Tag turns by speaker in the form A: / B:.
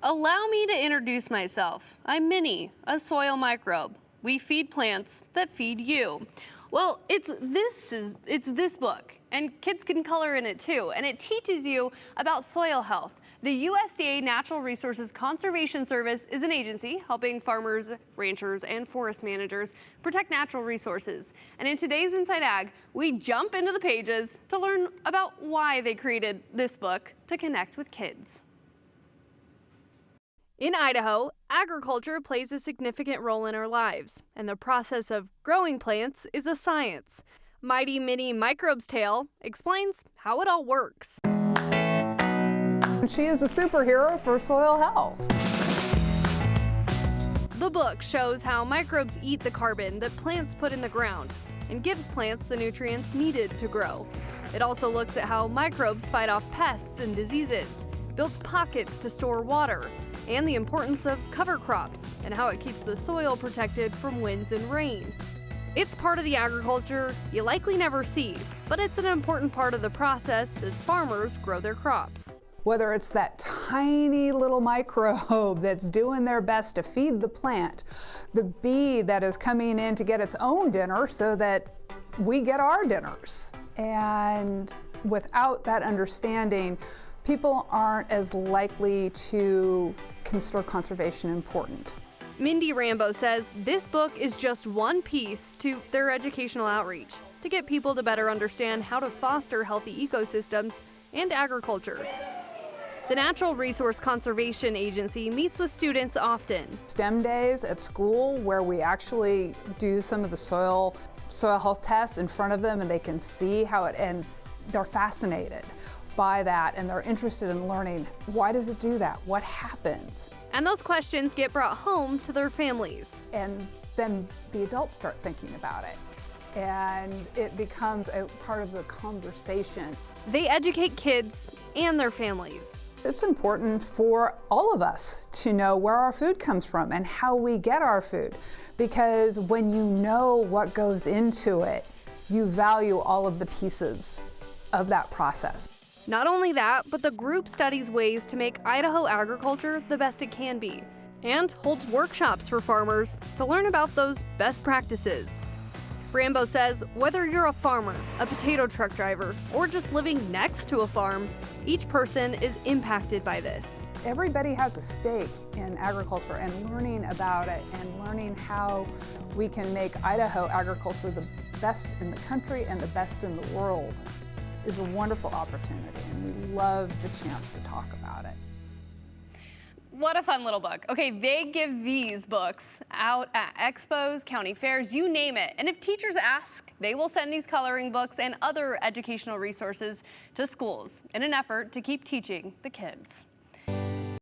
A: Allow me to introduce myself. I'm Minnie, a soil microbe. We feed plants that feed you. Well, it's this book, and kids can color in it too, and it teaches you about soil health. The USDA Natural Resources Conservation Service is an agency helping farmers, ranchers, and forest managers protect natural resources. And in today's Inside Ag, we jump into the pages to learn about why they created this book to connect with kids. In Idaho, agriculture plays a significant role in our lives, and the process of growing plants is a science. Mighty Minnie Microbes' Tale explains how it all works.
B: She is a superhero for soil health.
A: The book shows how microbes eat the carbon that plants put in the ground and gives plants the nutrients needed to grow. It also looks at how microbes fight off pests and diseases, builds pockets to store water, and the importance of cover crops and how it keeps the soil protected from winds and rain. It's part of the agriculture you likely never see, but it's an important part of the process as farmers grow their crops.
B: Whether it's that tiny little microbe that's doing their best to feed the plant, the bee that is coming in to get its own dinner so that we get our dinners. And without that understanding, people aren't as likely to consider conservation important.
A: Mindy Rambo says this book is just one piece to their educational outreach to get people to better understand how to foster healthy ecosystems and agriculture. The Natural Resource Conservation Agency meets with students often.
B: STEM days at school where we actually do some of the soil health tests in front of them and they can see how it, and they're fascinated by that and they're interested in learning, why does it do that? What happens?
A: And those questions get brought home to their families.
B: And then the adults start thinking about it and it becomes a part of the conversation.
A: They educate kids and their families.
B: It's important for all of us to know where our food comes from and how we get our food, because when you know what goes into it, you value all of the pieces of that process.
A: Not only that, but the group studies ways to make Idaho agriculture the best it can be and holds workshops for farmers to learn about those best practices. Rambo says whether you're a farmer, a potato truck driver, or just living next to a farm, each person is impacted by this.
B: Everybody has a stake in agriculture, and learning about it and learning how we can make Idaho agriculture the best in the country and the best in the world is a wonderful opportunity, and we love the chance to talk about it.
A: What a fun little book. Okay, they give these books out at expos, county fairs, you name it. And if teachers ask, they will send these coloring books and other educational resources to schools in an effort to keep teaching the kids.